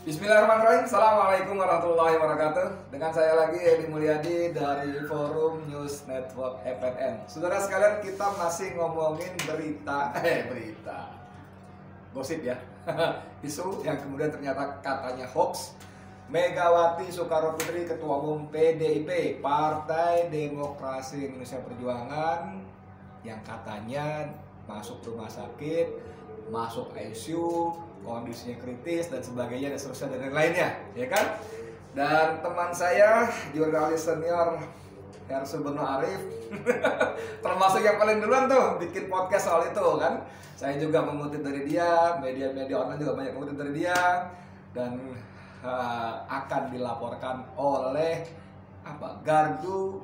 Bismillahirrahmanirrahim. Assalamualaikum warahmatullahi wabarakatuh. Dengan saya lagi Edi Mulyadi dari Forum News Network FNN. Saudara sekalian, kita masih ngomongin berita gosip ya. Isu yang kemudian ternyata katanya hoax. Megawati Soekarnoputri, Ketua Umum PDIP, Partai Demokrasi Indonesia Perjuangan, yang katanya masuk rumah sakit, masuk ICU, kondisinya kritis dan sebagainya dan seterusnya dan lainnya, ya kan? Dan teman saya jurnalis senior Hersu Beno Arif termasuk yang paling duluan tuh bikin podcast soal itu kan. Saya juga mengutip dari dia, media-media online juga banyak mengutip dari dia, dan akan dilaporkan oleh Gardu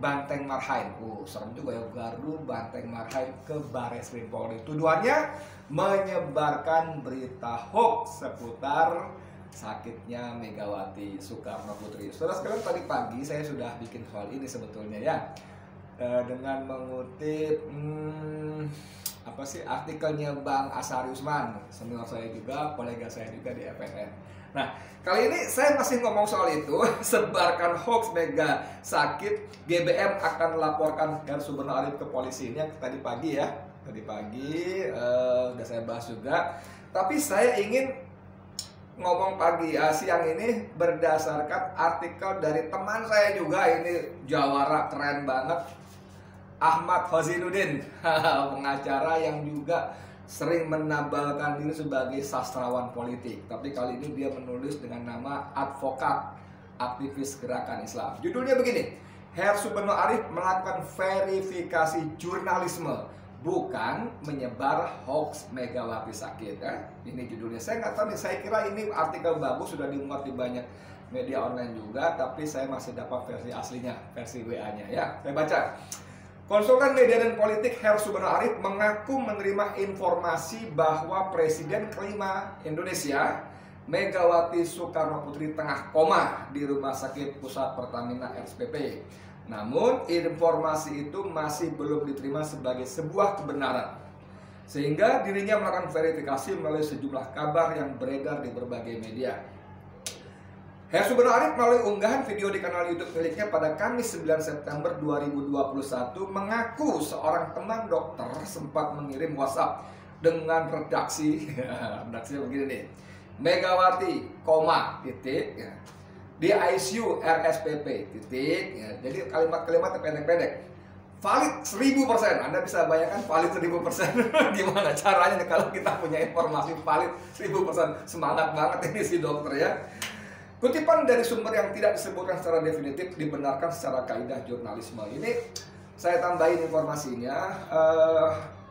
Banteng Marhain. Serem juga ya, Gardu Banteng Marhain ke Barreskrim Polri. Tuduhannya menyebarkan berita hoax seputar sakitnya Megawati Soekarnoputri. Saudara sekalian, tadi pagi saya sudah bikin soal ini sebetulnya ya, dengan mengutip artikelnya Bang Asari Usman, senior saya juga, kolega saya juga di FNN. Nah, kali ini saya masih ngomong soal itu. Sebarkan hoax Mega sakit, GBM akan laporkan Hersu Beno Arif ke polisi. Ini yang tadi pagi ya, udah saya bahas juga. Tapi saya ingin ngomong siang ini berdasarkan artikel dari teman saya juga, ini jawara keren banget, Ahmad Hozinuddin, pengacara yang juga sering menabalkan diri sebagai sastrawan politik. Tapi kali ini dia menulis dengan nama advokat aktivis gerakan Islam. Judulnya begini: Hersu Beno Arif melakukan verifikasi jurnalisme, bukan menyebar hoax Megawati sakit. Ini judulnya. Saya nggak tahu nih, saya kira ini artikel bagus, sudah dimuat di banyak media online juga, tapi saya masih dapat versi aslinya, versi WA-nya ya. Saya baca. Konsultan media dan politik Hersu Beno Arif mengaku menerima informasi bahwa Presiden kelima Indonesia, Megawati Soekarnoputri, tengah koma di Rumah Sakit Pusat Pertamina RSPP. Namun informasi itu masih belum diterima sebagai sebuah kebenaran, sehingga dirinya melakukan verifikasi melalui sejumlah kabar yang beredar di berbagai media. Hersu Beno Arif melalui unggahan video di kanal YouTube miliknya pada Kamis 9 September 2021 mengaku seorang teman dokter sempat mengirim WhatsApp dengan redaksinya begini nih: Megawati koma titik ya, di ICU RSPP titik ya. Jadi kalimat-kalimat pendek-pendek, valid 1000%. Anda bisa bayangkan valid 1000%. Gimana caranya nih kalau kita punya informasi valid 1000%? Semangat banget ini si dokter ya. Kutipan dari sumber yang tidak disebutkan secara definitif dibenarkan secara kaidah jurnalisme. Ini saya tambahin informasinya.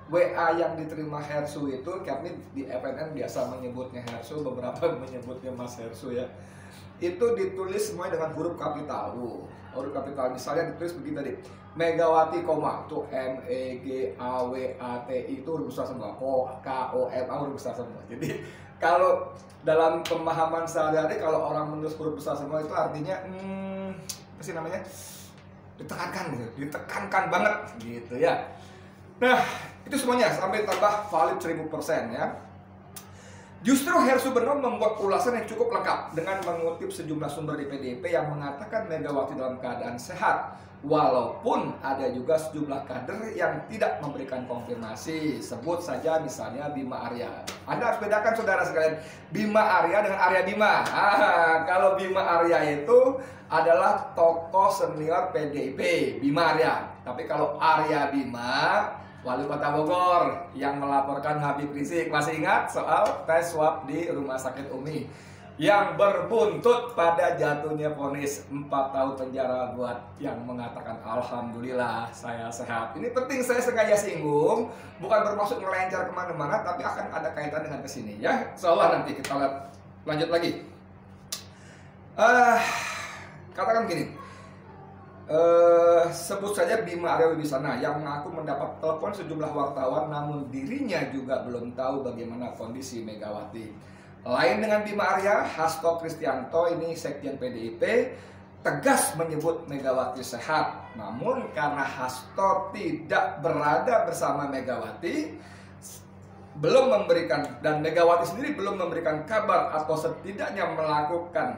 WA yang diterima Hersu itu, kami di FNN biasa menyebutnya Hersu, beberapa menyebutnya Mas Hersu ya. Itu ditulis semuanya dengan huruf kapital. Huruf kapital, misalnya ditulis begini tadi: Megawati koma, itu MEGAWATI, itu huruf besar semua. KOMA huruf besar semua. Jadi kalau dalam pemahaman sehari-hari, kalau orang menulis huruf besar semua itu artinya ditekankan banget gitu ya. Nah, itu semuanya sampai tambah valid 1000% ya. Justru Hersu Beno membuat ulasan yang cukup lengkap dengan mengutip sejumlah sumber di PDIP yang mengatakan Megawati dalam keadaan sehat, walaupun ada juga sejumlah kader yang tidak memberikan konfirmasi. Sebut saja misalnya Bima Arya. Anda harus bedakan saudara sekalian, Bima Arya dengan Arya Bima. Kalau Bima Arya itu adalah tokoh senior PDIP, Bima Arya. Tapi kalau Arya Bima, Wali Kota Bogor yang melaporkan Habib Rizik, masih ingat soal tes swab di Rumah Sakit Umi yang berbuntut pada jatuhnya vonis 4 tahun penjara buat yang mengatakan alhamdulillah saya sehat. Ini penting, saya sengaja singgung, bukan bermaksud melencar kemana-mana, tapi akan ada kaitan dengan kesini ya. Seolah nanti kita lihat lanjut lagi. Katakan begini. Sebut saja Bima Arya Wibisana yang mengaku mendapat telepon sejumlah wartawan, namun dirinya juga belum tahu bagaimana kondisi Megawati. Lain dengan Bima Arya, Hasto Kristianto, ini sekjen PDIP, tegas menyebut Megawati sehat. Namun karena Hasto tidak berada bersama Megawati, belum memberikan, dan Megawati sendiri belum memberikan kabar atau setidaknya melakukan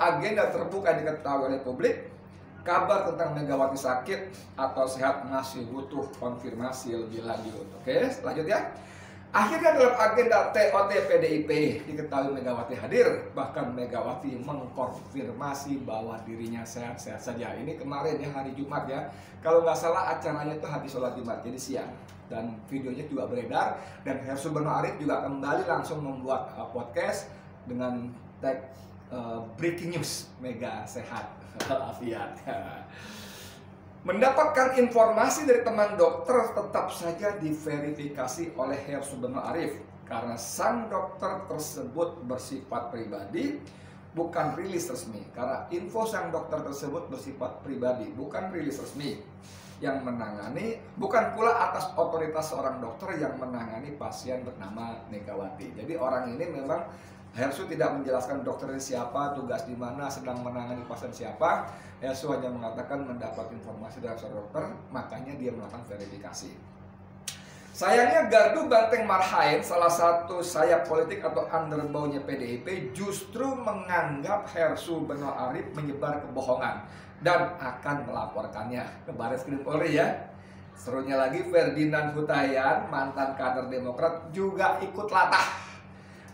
agenda terbuka diketahui oleh publik, kabar tentang Megawati sakit atau sehat masih butuh konfirmasi lebih lanjut. Oke, lanjut ya. Akhirnya dalam agenda TOT PDIP diketahui Megawati hadir, bahkan Megawati mengkonfirmasi bahwa dirinya sehat-sehat saja. Ini kemarin ya, hari Jumat ya. Kalau nggak salah acaranya itu habis sholat Jumat, jadi siang. Dan videonya juga beredar, dan Hersu Beno Arif juga kembali langsung membuat podcast dengan tag breaking news, Mega sehat afiat. Mendapatkan informasi dari teman dokter tetap saja diverifikasi oleh Hersu Beno Arif karena sang dokter tersebut bersifat pribadi, bukan rilis resmi. Karena info sang dokter tersebut bersifat pribadi, bukan rilis resmi yang menangani, bukan pula atas otoritas seorang dokter yang menangani pasien bernama Megawati. Jadi orang ini memang Hersu tidak menjelaskan dokternya siapa, tugas di mana, sedang menangani pasien siapa. Hersu hanya mengatakan mendapat informasi dari seorang dokter, makanya dia melakukan verifikasi. Sayangnya Gardu Banteng Marhain, salah satu sayap politik atau underbow-nya PDIP, justru menganggap Hersu Beno Arif menyebar kebohongan dan akan melaporkannya ke Barreskrim Polri ya. Serunya lagi, Ferdinand Hutahian, mantan kader Demokrat, juga ikut latah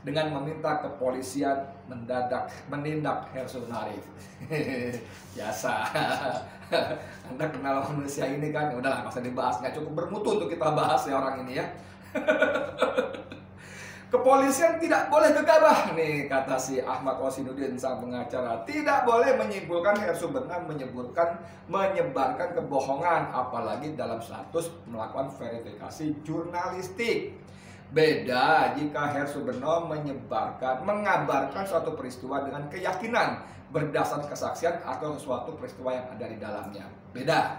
dengan meminta kepolisian menindak Hersu Beno Arif. Biasa. Anda kenal manusia ini kan, udahlah nggak usah dibahas, nggak cukup bermutu untuk kita bahas ya orang ini ya. Kepolisian tidak boleh gegabah nih, kata si Ahmad Wasinuddin sang pengacara. Tidak boleh menyimpulkan Hersu Beno menyebarkan kebohongan, apalagi dalam status melakukan verifikasi jurnalistik. Beda jika Hersu Beno mengabarkan suatu peristiwa dengan keyakinan berdasarkan kesaksian atau suatu peristiwa yang ada di dalamnya. Beda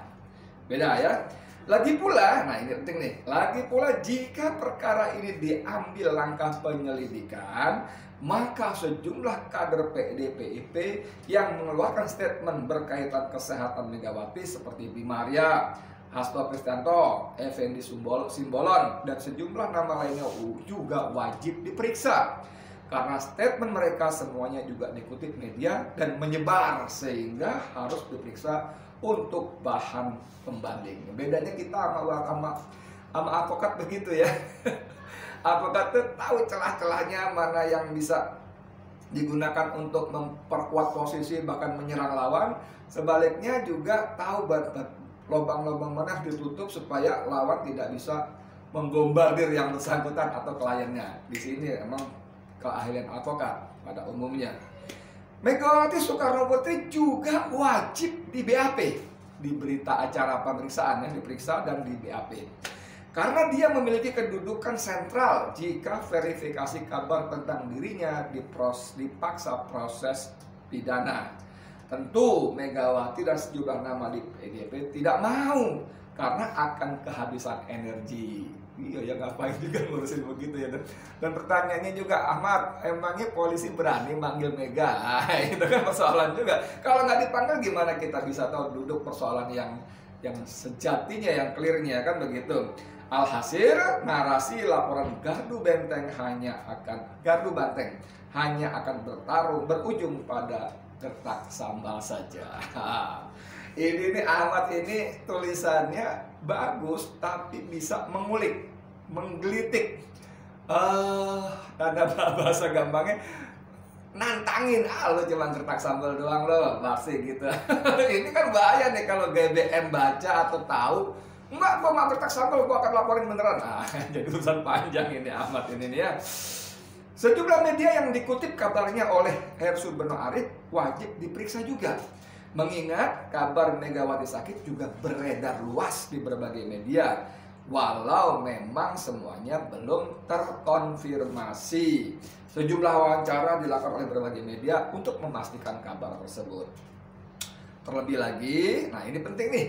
ya. Lagi pula, nah ini penting nih. Lagi pula jika perkara ini diambil langkah penyelidikan, maka sejumlah kader PDIP yang mengeluarkan statement berkaitan kesehatan Megawati seperti Bimaria, Hasto Kristianto, Effendi Simbolon, dan sejumlah nama lainnya juga wajib diperiksa. Karena statement mereka semuanya juga dikutip media dan menyebar, sehingga harus diperiksa untuk bahan pembanding. Bedanya kita sama advokat begitu ya. Advokat tuh tahu celah-celahnya, mana yang bisa digunakan untuk memperkuat posisi bahkan menyerang lawan. Sebaliknya juga tahu lubang-lubang mana ditutup supaya lawan tidak bisa menggombardir yang bersangkutan atau kliennya. Di sini emang keahlian advokat pada umumnya. Megawati Soekarno Putri juga wajib di BAP, di berita acara pemeriksaan yang diperiksa dan di BAP. Karena dia memiliki kedudukan sentral jika verifikasi kabar tentang dirinya dipaksa proses pidana. Tentu Megawati dan sejumlah nama di PDIP tidak mau karena akan kehabisan energi. Iya ya, ngapain juga ngurusin begitu ya. Dan pertanyaannya juga, Ahmad, emangnya polisi berani manggil Mega? Itu kan persoalan juga. Kalau nggak dipanggil gimana kita bisa tahu duduk persoalan yang sejatinya, yang clearnya, kan begitu. Alhasil narasi laporan Gardu Banteng hanya akan berujung pada kertak sambal saja. Ini Ahmad ini tulisannya bagus tapi bisa menggelitik. Ada bahasa gampangnya nantangin, lo cuma kertak sambal doang lo, pasti gitu. Ini kan bahaya nih kalau GBM baca atau tahu. Enggak, gua nggak kertak sambal, gua akan laporin beneran. Jadi urusan panjang ini Ahmad ini nih ya. Sejumlah media yang dikutip kabarnya oleh Hersu Beno Arif wajib diperiksa juga. Mengingat kabar Megawati sakit juga beredar luas di berbagai media, walau memang semuanya belum terkonfirmasi. Sejumlah wawancara dilakukan oleh berbagai media untuk memastikan kabar tersebut. Terlebih lagi, nah ini penting nih,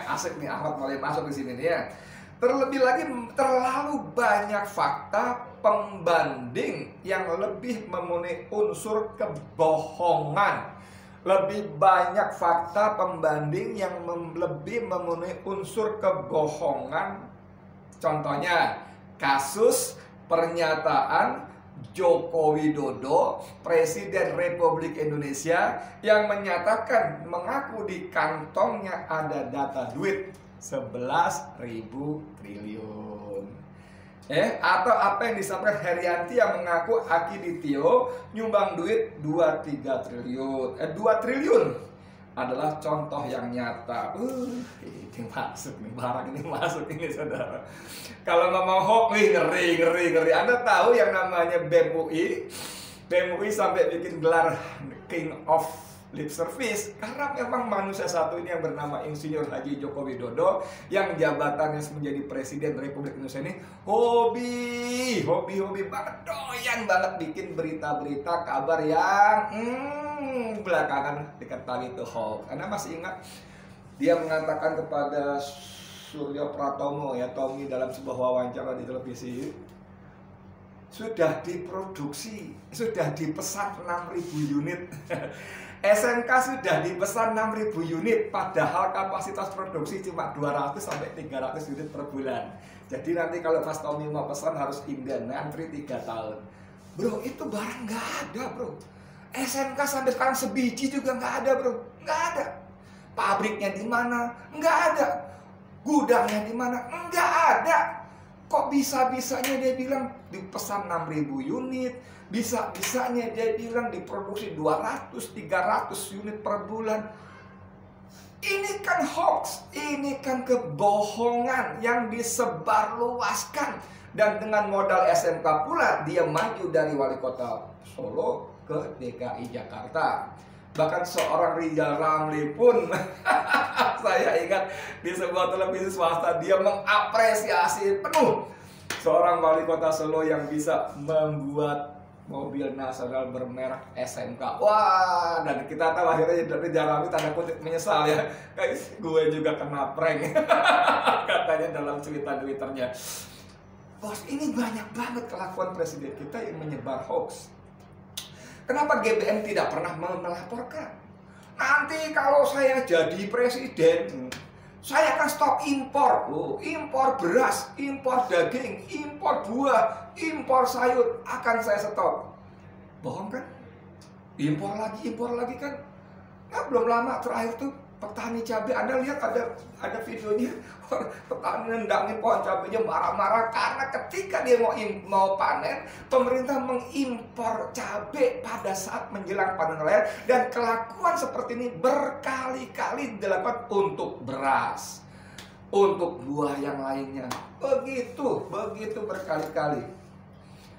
asik nih Ahmad mulai masuk di sini nih ya. Terlebih lagi, terlalu banyak fakta pembanding yang lebih memenuhi unsur kebohongan. Lebih banyak fakta pembanding yang lebih memenuhi unsur kebohongan. Contohnya, kasus pernyataan Joko Widodo, Presiden Republik Indonesia, yang menyatakan mengaku di kantongnya ada data duit 11.000 triliun. Atau apa yang disampaikan Herianti yang mengaku Aki Ditio nyumbang duit 2-3 triliun. 2 triliun adalah contoh yang nyata. Ini masuk nih, barang ini masuk ini saudara. Kalau ngomong hoax, ngeri. Anda tahu yang namanya BEM UI sampai bikin gelar King of Lip Service karena memang manusia satu ini yang bernama Insinyur Haji Joko Widodo yang jabatannya menjadi Presiden Republik Indonesia ini hobi banget, doyan banget bikin berita-berita kabar yang belakangan diketahui itu hoax. Anda masih ingat dia mengatakan kepada Suryo Pratomo ya, Tommy, dalam sebuah wawancara di televisi, sudah diproduksi, sudah dipesan 6.000 unit. SMK sudah dipesan 6.000 unit, padahal kapasitas produksi cuma 200 sampai 300 unit per bulan. Jadi nanti kalau Mas Tommy mau pesan harus inden, antri 3 tahun. Bro, itu barang nggak ada, bro. SMK sampai sekarang sebiji juga nggak ada, bro. Nggak ada. Pabriknya di mana? Nggak ada. Gudangnya di mana? Nggak ada. Kok bisa-bisanya dia bilang dipesan 6.000 unit, bisa-bisanya dia bilang diproduksi 200-300 unit per bulan. Ini kan hoax, ini kan kebohongan yang disebarluaskan. Dan dengan modal SMK pula dia maju dari wali kota Solo ke DKI Jakarta. Bahkan seorang Rizal Ramli pun saya ingat di sebuah televisi swasta dia mengapresiasi penuh seorang wali kota Solo yang bisa membuat mobil nasional bermerek SMK. Wah, dan kita tahu akhirnya Rizal Ramli tanda kutip menyesal ya. Guys, gue juga kena prank katanya dalam cerita Twitternya. Bos, ini banyak banget kelakuan presiden kita yang menyebar hoax. Kenapa GBM tidak pernah melaporkan? Nanti kalau saya jadi presiden, saya akan stop impor. Impor beras, impor daging, impor buah, impor sayur akan saya stop. Bohong kan? Impor lagi kan? Nah, belum lama terakhir tuh petani cabai, Anda lihat ada videonya petani nendangin pohon cabainya marah-marah karena ketika dia mau panen, pemerintah mengimpor cabai pada saat menjelang panen raya, dan kelakuan seperti ini berkali-kali dilakukan untuk beras, untuk buah yang lainnya, begitu berkali-kali.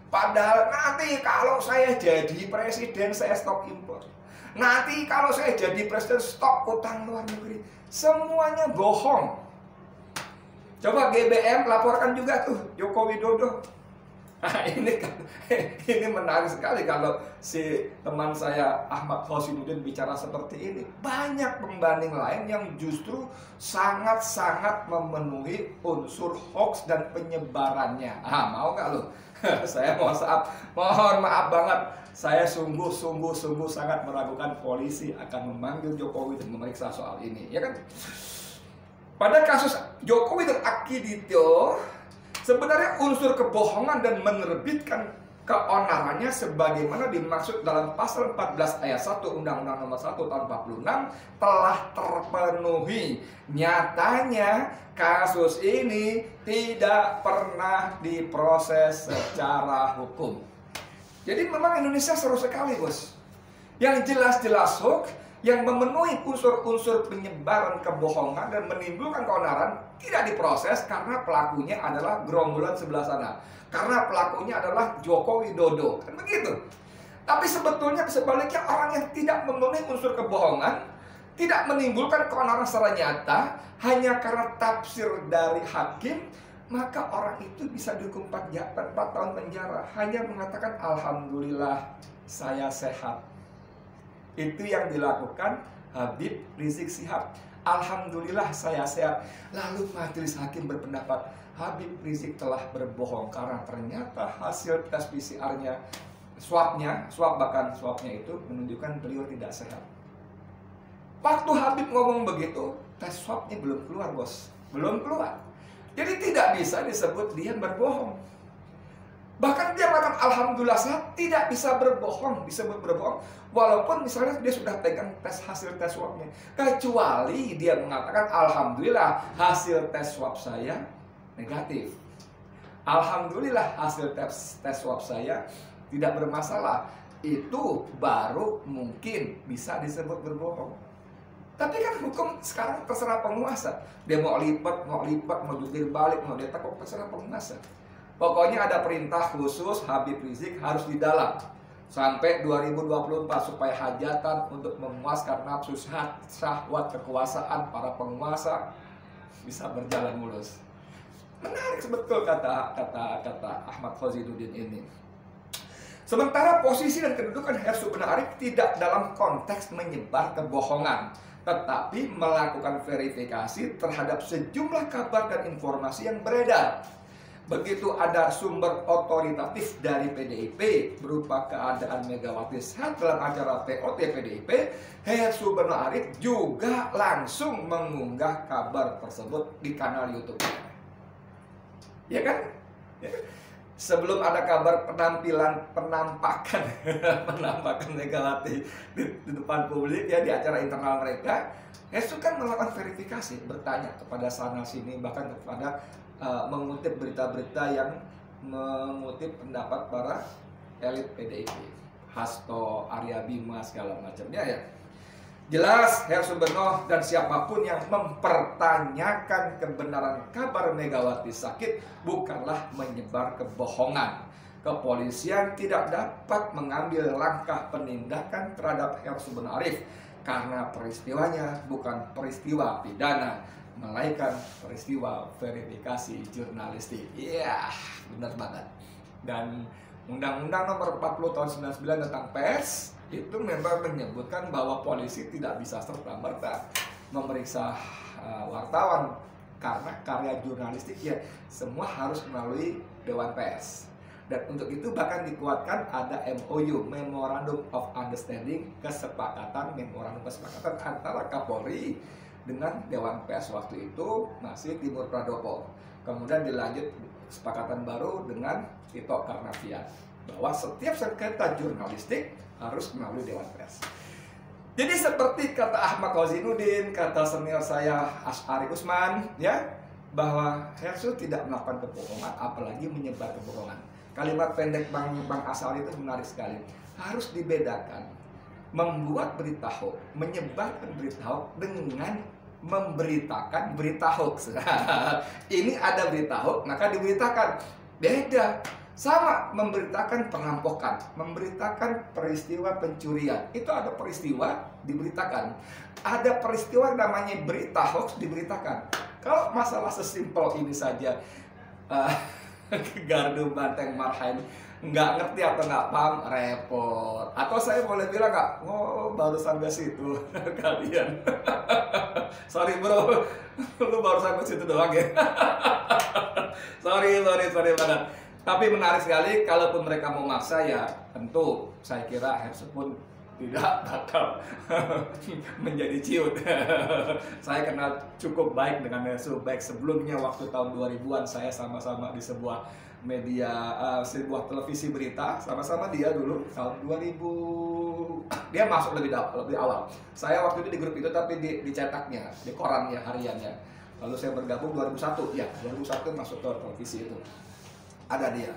Padahal nanti kalau saya jadi presiden saya stop impor. Nanti kalau saya jadi presiden stop utang luar negeri. Semuanya bohong. Coba GBM laporkan juga tuh Joko Widodo. Nah, ini menarik sekali kalau si teman saya Ahmad Hosinuddin bicara seperti ini. Banyak pembanding lain yang justru sangat-sangat memenuhi unsur hoax dan penyebarannya. Mau nggak lo? Saya mohon maaf banget. Saya sungguh sangat meragukan polisi akan memanggil Jokowi dan memeriksa soal ini, ya kan? Pada kasus Jokowi dan Aki Ditio, sebenarnya unsur kebohongan dan menerbitkan keonarannya sebagaimana dimaksud dalam pasal 14 ayat 1 Undang-Undang Nomor 1 Tahun 46 telah terpenuhi. Nyatanya kasus ini tidak pernah diproses secara hukum. Jadi memang Indonesia seru sekali, bos. Yang jelas-jelas hoax, yang memenuhi unsur-unsur penyebaran kebohongan dan menimbulkan keonaran tidak diproses karena pelakunya adalah gerombolan sebelah sana. Karena pelakunya adalah Joko Widodo, kan begitu. Tapi sebetulnya sebaliknya, orang yang tidak memenuhi unsur kebohongan, tidak menimbulkan keonaran secara nyata, hanya karena tafsir dari hakim, maka orang itu bisa dihukum 4 tahun penjara. Hanya mengatakan alhamdulillah saya sehat. Itu yang dilakukan Habib Rizik Syihab. Alhamdulillah saya sehat. Lalu majelis hakim berpendapat Habib Rizik telah berbohong karena ternyata hasil tes PCR-nya, swabnya itu menunjukkan beliau tidak sehat. Waktu Habib ngomong begitu, tes swabnya belum keluar, bos. Belum keluar. Jadi tidak bisa disebut dia berbohong. Bahkan dia mengatakan alhamdulillah saya tidak bisa berbohong, disebut berbohong. Walaupun misalnya dia sudah pegang hasil tes swabnya. Kecuali dia mengatakan alhamdulillah hasil tes swab saya negatif. Alhamdulillah hasil tes swab saya tidak bermasalah. Itu baru mungkin bisa disebut berbohong. Tapi kan hukum sekarang terserah penguasa. Dia mau lipat, mau jungkir balik, mau dia tekuk, terserah penguasa. Pokoknya ada perintah khusus Habib Rizik harus didalam sampai 2024 supaya hajatan untuk memuaskan nafsu syahwat kekuasaan para penguasa bisa berjalan mulus. Menarik betul kata Ahmad Khozinuddin ini. Sementara posisi dan kedudukan Hersu bin Arif tidak dalam konteks menyebar kebohongan, tetapi melakukan verifikasi terhadap sejumlah kabar dan informasi yang beredar. Begitu ada sumber otoritatif dari PDIP berupa keadaan Megawati saat dalam acara TOT PDIP, Hersu bin Arif juga langsung mengunggah kabar tersebut di kanal YouTube. Ya kan? Ya kan? Sebelum ada kabar penampakan Megawati di depan publik ya di acara internal mereka, Hersu kan melakukan verifikasi, bertanya kepada sana sini, bahkan kepada mengutip berita-berita yang mengutip pendapat para elit PDIP, Hasto, Arya Bima segala macamnya ya. Jelas Hersu Beno dan siapapun yang mempertanyakan kebenaran kabar Megawati sakit bukanlah menyebar kebohongan. Kepolisian tidak dapat mengambil langkah penindakan terhadap Hersu bin Arif karena peristiwanya bukan peristiwa pidana, melainkan peristiwa verifikasi jurnalistik. Iya, benar banget. Dan Undang-Undang Nomor 40 Tahun 99 tentang pers itu memang menyebutkan bahwa polisi tidak bisa serta-merta memeriksa wartawan karena karya jurnalistik ya semua harus melalui Dewan Pers. Dan untuk itu bahkan dikuatkan ada MOU, Memorandum of Understanding, memorandum kesepakatan antara Kapolri dengan Dewan Pers waktu itu masih Timur Pradopo. Kemudian dilanjut kesepakatan baru dengan Tito Karnavian bahwa setiap sengketa jurnalistik harus melalui Dewan Pers. Jadi seperti kata Ahmad Khozinuddin, kata senior saya Asy'ari Usman, ya, bahwa Hersu tidak melakukan kebohongan, apalagi menyebar kebohongan. Kalimat pendek Bang Asy'ari itu menarik sekali. Harus dibedakan membuat berita hoax, menyebarkan berita hoax dengan memberitakan berita hoax. Ini ada berita hoax, maka diberitakan. Beda. Sama memberitakan perampokan, memberitakan peristiwa pencurian. Itu ada peristiwa diberitakan. Ada peristiwa namanya berita hoax diberitakan. Kalau masalah sesimpel ini saja, Gardu Banteng Marhain nggak ngerti atau nggak paham, repot. Atau saya boleh bilang nggak, oh baru sampai situ kalian. Sorry bro, lu baru sampai situ doang ya. sorry banget. Tapi menarik sekali, kalaupun mereka mau maksa ya tentu saya kira Hersu pun tidak bakal menjadi ciut. Saya kenal cukup baik dengan Hersu, baik sebelumnya waktu tahun 2000-an saya sama-sama di sebuah media, sebuah televisi berita, sama-sama dia dulu tahun 2000. Dia masuk lebih awal. Saya waktu itu di grup itu tapi dicetaknya, di korannya hariannya. Lalu saya bergabung 2001, ya 2001 masuk ke televisi itu. Ada dia.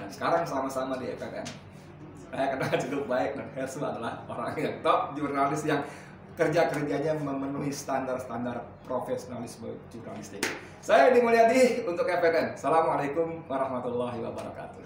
Dan sekarang sama-sama di FNN. Saya kenal cukup baik dan Hersu adalah orang yang top, jurnalis yang kerja-kerjanya memenuhi standar-standar profesionalisme jurnalistik. Saya Edi Mulyadi untuk FNN. Assalamualaikum warahmatullahi wabarakatuh.